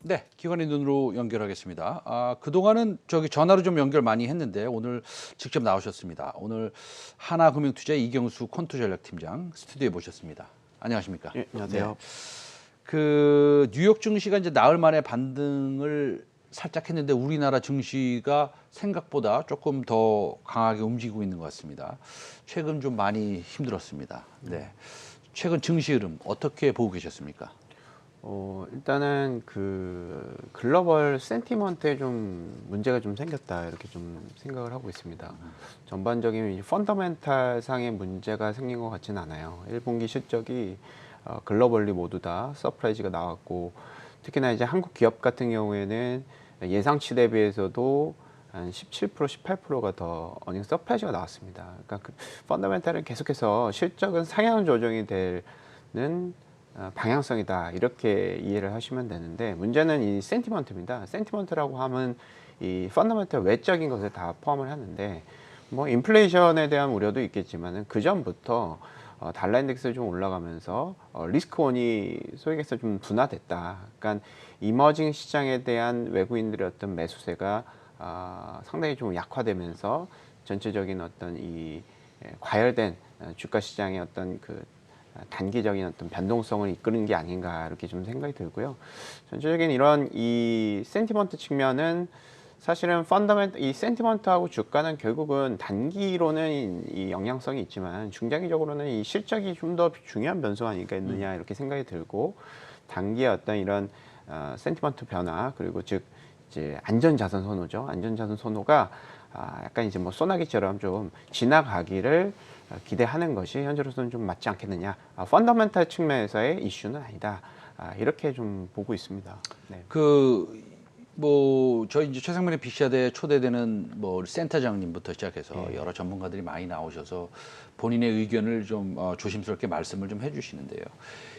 네, 기관의 눈으로 연결하겠습니다. 그동안은 저기 전화로 좀 연결 많이 했는데 오늘 직접 나오셨습니다. 오늘 하나금융투자 이경수 콘투전략팀장 스튜디오에 모셨습니다. 안녕하십니까? 예, 안녕하세요. 네. 그 뉴욕 증시가 이제 나흘 만에 반등을 살짝 했는데 우리나라 증시가 생각보다 조금 더 강하게 움직이고 있는 것 같습니다. 최근 좀 많이 힘들었습니다. 네. 최근 증시 흐름 어떻게 보고 계셨습니까? 일단은 그 글로벌 센티먼트에 좀 문제가 좀 생겼다 이렇게 좀 생각을 하고 있습니다. 전반적인 이 펀더멘탈 상의 문제가 생긴 것 같지는 않아요. 1분기 실적이 글로벌리 모두 다 서프라이즈가 나왔고, 특히나 이제 한국 기업 같은 경우에는 예상치 대비해서도 한 17%, 18%가 더 어닝 서프라이즈가 나왔습니다. 그러니까 그 펀더멘탈은 계속해서 실적은 상향 조정이 되는 방향성이다 이렇게 이해를 하시면 되는데, 문제는 이 센티먼트입니다. 센티먼트라고 하면 이 펀더멘털 외적인 것을 다 포함을 하는데, 뭐 인플레이션에 대한 우려도 있겠지만은 그 전부터 달러 인덱스 좀 올라가면서 리스크온이 소위 해서 좀 둔화됐다. 그러니까 이머징 시장에 대한 외국인들의 어떤 매수세가 상당히 좀 약화되면서 전체적인 어떤 이 과열된 주가 시장의 어떤 그 단기적인 어떤 변동성을 이끄는 게 아닌가 이렇게 좀 생각이 들고요. 전체적인 이런 이 센티먼트 측면은 사실은 이 센티먼트하고 주가는 결국은 단기로는 이 영향성이 있지만 중장기적으로는 이 실적이 좀 더 중요한 변수가 아닐까 있느냐 이렇게 생각이 들고, 단기의 어떤 이런 센티먼트 변화, 그리고 즉 이제 안전자산 선호죠. 안전자산 선호가 약간 이제 뭐 소나기처럼 좀 지나가기를 기대하는 것이 현재로서는 좀 맞지 않겠느냐. 펀더멘탈 측면에서의 이슈는 아니다. 이렇게 좀 보고 있습니다. 네. 뭐 저희 이제 최상민의 비시아대에 초대되는 뭐 센터장님부터 시작해서 여러 전문가들이 많이 나오셔서 본인의 의견을 좀 조심스럽게 말씀을 좀 해주시는데요.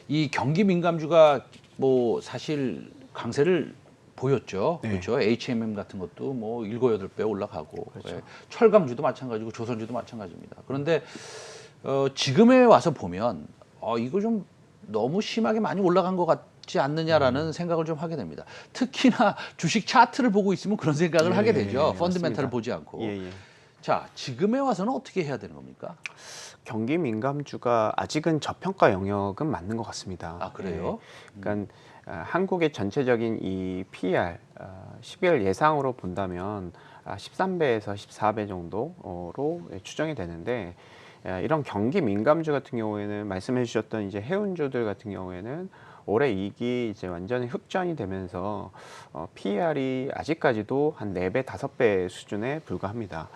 이 경기 민감주가 뭐 사실 강세를 보였죠. 네. 그렇죠. HMM 같은 것도 뭐 7, 8배 올라가고, 그렇죠. 예. 철강주도 마찬가지고 조선주도 마찬가지입니다. 그런데 지금에 와서 보면 이거 좀 너무 심하게 많이 올라간 것 같지 않느냐라는 생각을 좀 하게 됩니다. 특히나 주식 차트를 보고 있으면 그런 생각을 하게 되죠. 펀드멘탈을 맞습니다. 보지 않고. 예. 자, 지금에 와서는 어떻게 해야 되는 겁니까? 경기 민감주가 아직은 저평가 영역은 맞는 것 같습니다. 그래요? 그러니까 한국의 전체적인 이 PER 12월 예상으로 본다면 13배에서 14배 정도로 추정이 되는데, 이런 경기 민감주 같은 경우에는 말씀해 주셨던 이제 해운주들 같은 경우에는 올해 이익이 이제 완전히 흑전이 되면서 PER이 아직까지도 한 4배, 5배 수준에 불과합니다.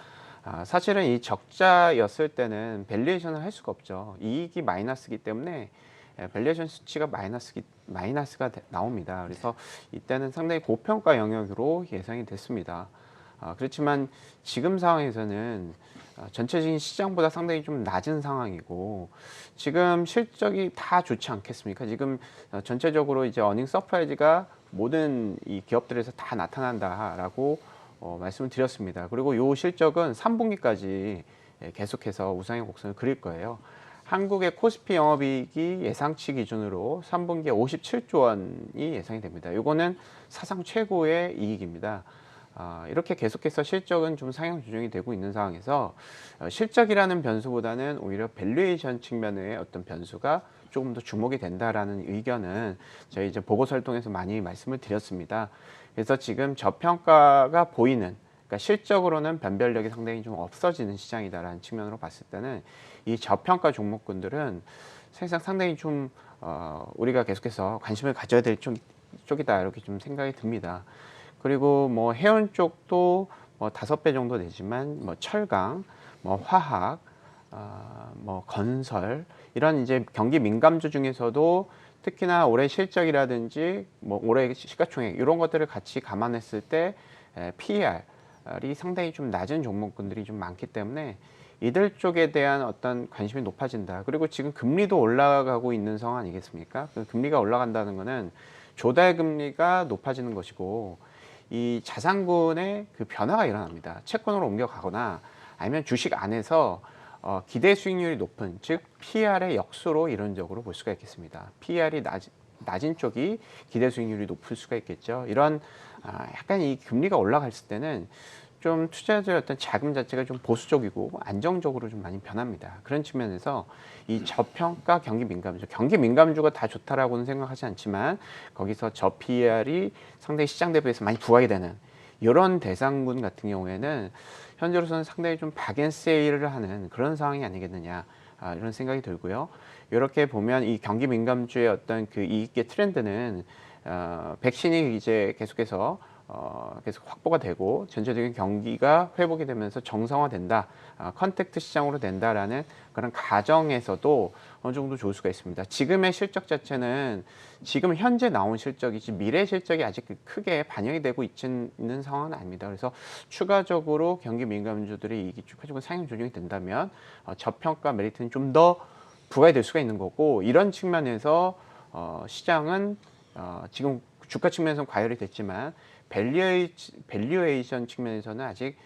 사실은 이 적자였을 때는 밸류에이션을 할 수가 없죠. 이익이 마이너스이기 때문에 밸류에이션 수치가 마이너스가 나옵니다. 그래서 이때는 상당히 고평가 영역으로 예상이 됐습니다. 그렇지만 지금 상황에서는 전체적인 시장보다 상당히 좀 낮은 상황이고, 지금 실적이 다 좋지 않겠습니까? 지금 전체적으로 이제 어닝 서프라이즈가 모든 이 기업들에서 다 나타난다라고 말씀을 드렸습니다. 그리고 이 실적은 3분기까지 계속해서 우상의 곡선을 그릴 거예요. 한국의 코스피 영업이익이 예상치 기준으로 3분기에 57조 원이 예상이 됩니다. 이거는 사상 최고의 이익입니다. 이렇게 계속해서 실적은 좀 상향 조정이 되고 있는 상황에서 실적이라는 변수보다는 오히려 밸류에이션 측면의 어떤 변수가 조금 더 주목이 된다라는 의견은 저희 이제 보고서를 통해서 많이 말씀을 드렸습니다. 그래서 지금 저평가가 보이는, 그러니까 실적으로는 변별력이 상당히 좀 없어지는 시장이다라는 측면으로 봤을 때는 이 저평가 종목군들은 사실상 상당히 좀 우리가 계속해서 관심을 가져야 될 쪽이다 이렇게 좀 생각이 듭니다. 그리고 뭐 해운 쪽도 뭐 5배 정도 되지만 뭐 철강, 뭐 화학, 뭐 건설, 이런 이제 경기 민감주 중에서도 특히나 올해 실적이라든지 뭐 올해 시가총액 이런 것들을 같이 감안했을 때 PER이 상당히 좀 낮은 종목군들이 좀 많기 때문에 이들 쪽에 대한 어떤 관심이 높아진다. 그리고 지금 금리도 올라가고 있는 상황 아니겠습니까? 그 금리가 올라간다는 거는 조달 금리가 높아지는 것이고, 이 자산군의 그 변화가 일어납니다. 채권으로 옮겨가거나 아니면 주식 안에서 기대 수익률이 높은, 즉 PER의 역수로 이론적으로 볼 수가 있겠습니다. PER이 낮은 쪽이 기대 수익률이 높을 수가 있겠죠. 이런 약간 이 금리가 올라갔을 때는 좀 투자자의 어떤 자금 자체가 좀 보수적이고 안정적으로 좀 많이 변합니다. 그런 측면에서 이 저평가 경기 민감주가 다 좋다라고는 생각하지 않지만 거기서 저 PER이 상당히 시장 대비해서 많이 부각이 되는 이런 대상군 같은 경우에는 현재로서는 상당히 좀 박앤세일을 하는 그런 상황이 아니겠느냐, 이런 생각이 들고요. 이렇게 보면 이 경기 민감주의 어떤 그 이익의 트렌드는 백신이 이제 계속해서 계속 확보가 되고 전체적인 경기가 회복이 되면서 정상화된다, 컨택트 시장으로 된다라는 그런 가정에서도 어느 정도 좋을 수가 있습니다. 지금의 실적 자체는 지금 현재 나온 실적이지 미래 실적이 아직 크게 반영이 되고 있는 상황은 아닙니다. 그래서 추가적으로 경기 민감주들의 이익이 추가적으로 상향 조정이 된다면 저평가 메리트는 좀 더 부과이 될 수가 있는 거고, 이런 측면에서 시장은 지금 주가 측면에서는 과열이 됐지만 밸류에이션 측면에서는 아직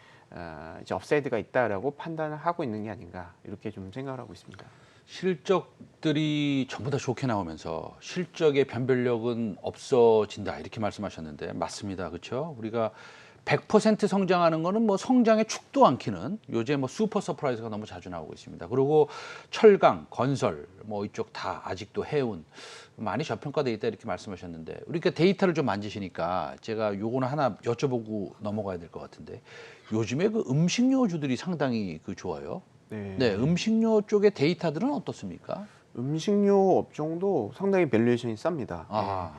이제 업사이드가 있다라고 판단을 하고 있는 게 아닌가, 이렇게 좀 생각을 하고 있습니다. 실적들이 전부 다 좋게 나오면서 실적의 변별력은 없어진다 이렇게 말씀하셨는데 맞습니다. 그렇죠? 우리가 100% 성장하는 거는 뭐 성장의 축도 않기는 요새 뭐 슈퍼 서프라이즈가 너무 자주 나오고 있습니다. 그리고 철강, 건설 뭐 이쪽 다 아직도 해운 많이 저평가돼 있다 이렇게 말씀하셨는데, 우리가 데이터를 좀 만지시니까 제가 요거는 하나 여쭤보고 넘어가야 될 것 같은데, 요즘에 그 음식료주들이 상당히 그 좋아요. 네, 음식료 쪽의 데이터들은 어떻습니까? 음식료 업종도 상당히 밸류에이션이 쌉니다. 아,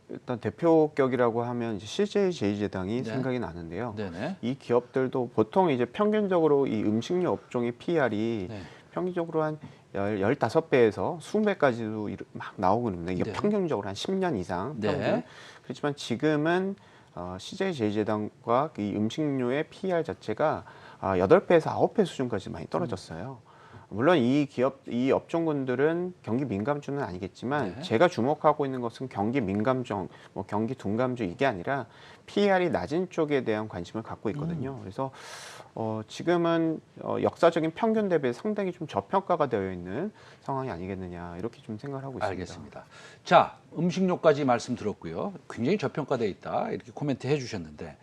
일단 대표격이라고 하면 이제 CJ 제이제당이 네. 생각이 나는데요. 네네. 이 기업들도 보통 이제 평균적으로 이 음식료 업종의 PER이 네. 평균적으로 한 15배에서 20배까지도 막 나오거든요. 이게 네. 평균적으로 한 10년 이상 네. 평균. 그렇지만 지금은 CJ 제이제당과 이 음식료의 PER 자체가 8배에서 9배 수준까지 많이 떨어졌어요. 물론 이 업종군들은 경기 민감주는 아니겠지만 네. 제가 주목하고 있는 것은 경기 민감주, 뭐 경기 둔감주 이게 아니라 PER이 낮은 쪽에 대한 관심을 갖고 있거든요. 그래서 지금은 역사적인 평균 대비해 상당히 좀 저평가가 되어 있는 상황이 아니겠느냐, 이렇게 좀 생각을 하고 있습니다. 알겠습니다. 자, 음식료까지 말씀 들었고요. 굉장히 저평가돼 있다 이렇게 코멘트 해주셨는데,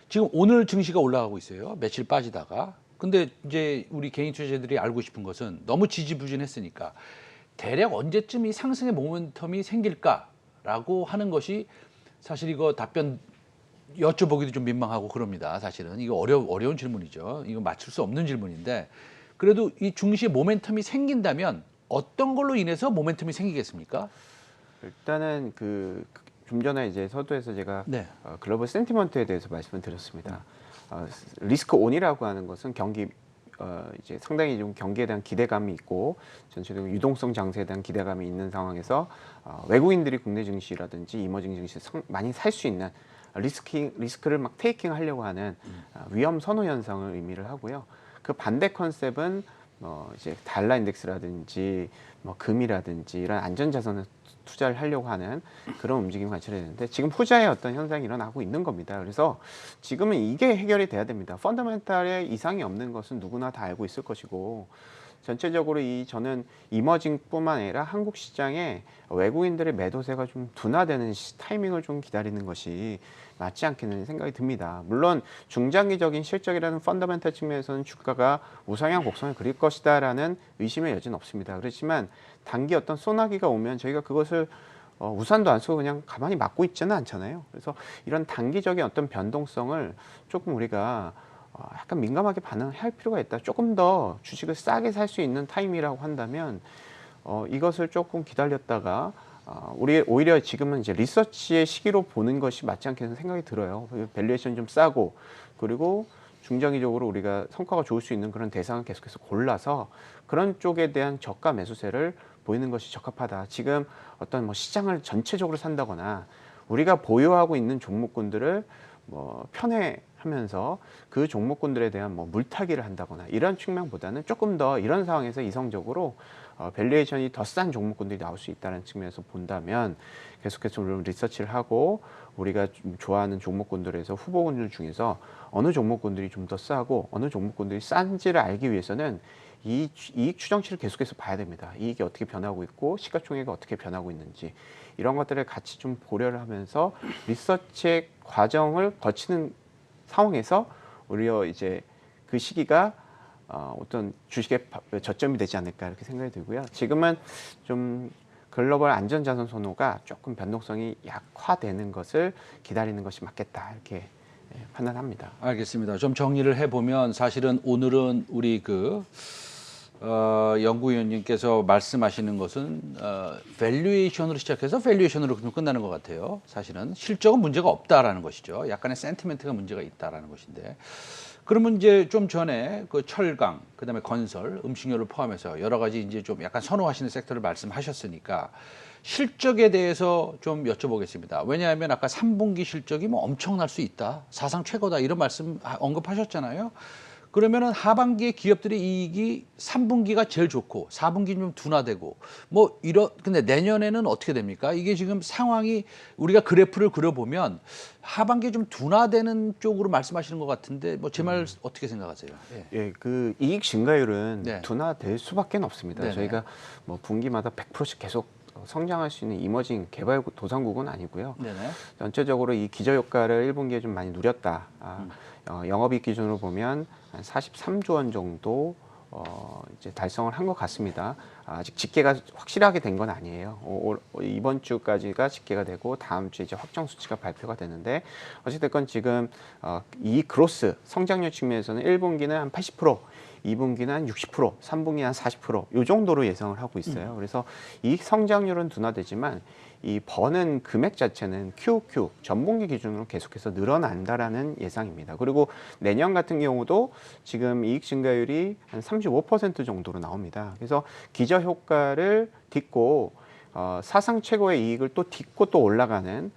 지금 오늘 증시가 올라가고 있어요. 며칠 빠지다가. 근데 이제 우리 개인 투자자들이 알고 싶은 것은 너무 지지부진했으니까 대략 언제쯤 이 상승의 모멘텀이 생길까라고 하는 것이 사실 이거 답변 여쭤보기도 좀 민망하고 그럽니다. 사실은 이거 어려운 질문이죠. 이거 맞출 수 없는 질문인데, 그래도 이 증시 모멘텀이 생긴다면 어떤 걸로 인해서 모멘텀이 생기겠습니까? 일단은 좀 전에 이제 서두에서 제가 네. 글로벌 센티먼트에 대해서 말씀을 드렸습니다. 리스크 온이라고 하는 것은 이제 상당히 좀 경기에 대한 기대감이 있고 전체적인 유동성 장세에 대한 기대감이 있는 상황에서 외국인들이 국내 증시라든지 이머징 증시 많이 살 수 있는 리스크를 막 테이킹 하려고 하는 위험 선호 현상을 의미를 하고요. 그 반대 컨셉은 이제 달러 인덱스라든지 뭐 금이라든지 이런 안전 자산을 투자를 하려고 하는 그런 움직임이 관찰되는데, 지금 후자의 어떤 현상이 일어나고 있는 겁니다. 그래서 지금은 이게 해결이 돼야 됩니다. 펀더멘탈에 이상이 없는 것은 누구나 다 알고 있을 것이고, 전체적으로 저는 이머징뿐만 아니라 한국 시장에 외국인들의 매도세가 좀 둔화되는 타이밍을 좀 기다리는 것이 맞지 않겠는 생각이 듭니다. 물론 중장기적인 실적이라는 펀더멘탈 측면에서는 주가가 우상향 곡선을 그릴 것이다라는 의심의 여지는 없습니다. 그렇지만 단기 어떤 소나기가 오면 저희가 그것을 우산도 안 쓰고 그냥 가만히 맞고 있지는 않잖아요. 그래서 이런 단기적인 어떤 변동성을 조금 우리가 약간 민감하게 반응할 필요가 있다. 조금 더 주식을 싸게 살 수 있는 타임이라고 한다면 이것을 조금 기다렸다가 우리 오히려 지금은 이제 리서치의 시기로 보는 것이 맞지 않겠는 생각이 들어요. 밸류에이션 좀 싸고, 그리고 중장기적으로 우리가 성과가 좋을 수 있는 그런 대상을 계속해서 골라서 그런 쪽에 대한 저가 매수세를 보이는 것이 적합하다. 지금 어떤 뭐 시장을 전체적으로 산다거나 우리가 보유하고 있는 종목군들을 뭐 편에 하면서 그 종목군들에 대한 뭐 물타기를 한다거나 이런 측면보다는 조금 더 이런 상황에서 이성적으로 밸류에이션이 더 싼 종목군들이 나올 수 있다는 측면에서 본다면 계속해서 좀 리서치를 하고 우리가 좀 좋아하는 종목군들에서 후보군들 중에서 어느 종목군들이 좀 더 싸고 어느 종목군들이 싼지를 알기 위해서는 이 이익 추정치를 계속해서 봐야 됩니다. 이익이 어떻게 변하고 있고 시가총액이 어떻게 변하고 있는지 이런 것들을 같이 좀 고려를 하면서 리서치의 과정을 거치는 상황에서 오히려 이제 그 시기가 어떤 주식의 저점이 되지 않을까 이렇게 생각이 들고요. 지금은 좀 글로벌 안전자산 선호가 조금 변동성이 약화되는 것을 기다리는 것이 맞겠다 이렇게 판단합니다. 알겠습니다. 좀 정리를 해보면 사실은 오늘은 우리 연구위원님께서 말씀하시는 것은 밸류에이션으로 시작해서 밸류에이션으로 좀 끝나는 것 같아요. 사실은 실적은 문제가 없다라는 것이죠. 약간의 센티멘트가 문제가 있다라는 것인데, 그러면 이제 좀 전에 그 철강, 그다음에 건설, 음식료를 포함해서 여러 가지 이제 좀 약간 선호하시는 섹터를 말씀하셨으니까 실적에 대해서 좀 여쭤보겠습니다. 왜냐하면 아까 3분기 실적이 뭐 엄청날 수 있다, 사상 최고다 이런 말씀 언급하셨잖아요. 그러면은 하반기에 기업들의 이익이 3분기가 제일 좋고 4분기 좀 둔화되고 뭐 근데 내년에는 어떻게 됩니까? 이게 지금 상황이 우리가 그래프를 그려보면 하반기에 좀 둔화되는 쪽으로 말씀하시는 것 같은데 뭐 제 말 어떻게 생각하세요? 예. 예, 그 이익 증가율은 네. 둔화될 수밖에 없습니다. 네네. 저희가 뭐 분기마다 100%씩 계속 성장할 수 있는 이머징 개발 도상국은 아니고요. 네네. 전체적으로 이 기저효과를 1분기에 좀 많이 누렸다. 영업이익 기준으로 보면 한 43조 원 정도 이제 달성을 한 것 같습니다. 아직 집계가 확실하게 된 건 아니에요. 이번 주까지가 집계가 되고 다음 주 이제 확정 수치가 발표가 되는데 어찌됐건 지금 이 그로스 성장률 측면에서는 1분기는 한 80%, 2분기는 한 60%, 3분기 한 40%, 이 정도로 예상을 하고 있어요. 그래서 이 성장률은 둔화되지만 이 버는 금액 자체는 QOQ 전분기 기준으로 계속해서 늘어난다라는 예상입니다. 그리고 내년 같은 경우도 지금 이익 증가율이 한 35% 정도로 나옵니다. 그래서 기저 효과를 딛고 사상 최고의 이익을 또 딛고 또 올라가는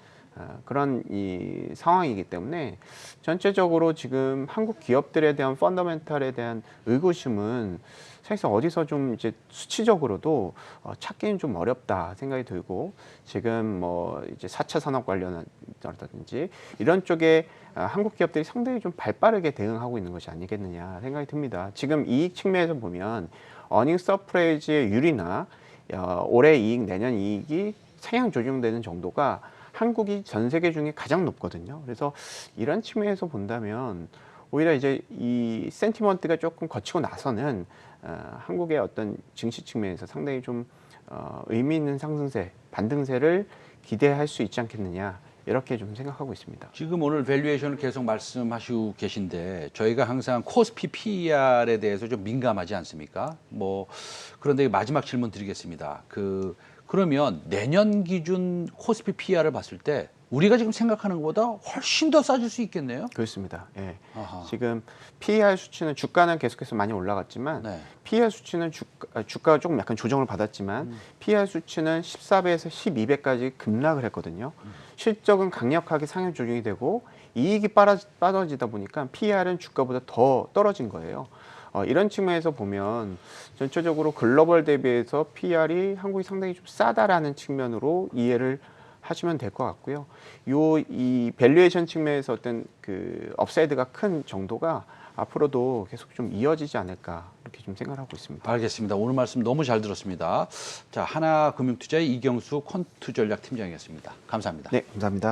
그런 이 상황이기 때문에 전체적으로 지금 한국 기업들에 대한 펀더멘탈에 대한 의구심은 사실상 어디서 좀 이제 수치적으로도 찾기는 좀 어렵다 생각이 들고 지금 뭐 이제 4차 산업 관련이라든지 이런 쪽에 한국 기업들이 상당히 좀 발빠르게 대응하고 있는 것이 아니겠느냐 생각이 듭니다. 지금 이익 측면에서 보면 어닝 서프라이즈의 유리나 올해 이익, 내년 이익이 상향 조정되는 정도가 한국이 전 세계 중에 가장 높거든요. 그래서 이런 측면에서 본다면 오히려 이제 이 센티먼트가 조금 거치고 나서는 한국의 어떤 증시 측면에서 상당히 좀 의미 있는 상승세, 반등세를 기대할 수 있지 않겠느냐 이렇게 좀 생각하고 있습니다. 지금 오늘 밸류에이션을 계속 말씀하시고 계신데 저희가 항상 코스피 PER에 대해서 좀 민감하지 않습니까? 뭐 그런데 마지막 질문 드리겠습니다. 그러면 내년 기준 코스피 PER을 봤을 때 우리가 지금 생각하는 것보다 훨씬 더 싸질 수 있겠네요. 그렇습니다. 예. 아하. 지금 PER 수치는 주가는 계속해서 많이 올라갔지만 네. PER 수치는 주가가 조금 약간 조정을 받았지만 PER 수치는 14배에서 12배까지 급락을 했거든요. 실적은 강력하게 상향 조정이 되고 이익이 빠져지다 보니까 PER은 주가보다 더 떨어진 거예요. 이런 측면에서 보면 전체적으로 글로벌 대비해서 PER이 한국이 상당히 좀 싸다라는 측면으로 이해를 하시면 될 것 같고요. 이 밸류에이션 측면에서 어떤 그 업사이드가 큰 정도가 앞으로도 계속 좀 이어지지 않을까 이렇게 좀 생각을 하고 있습니다. 알겠습니다. 오늘 말씀 너무 잘 들었습니다. 자, 하나금융투자의 이경수 퀀트 전략 팀장이었습니다. 감사합니다. 네, 감사합니다.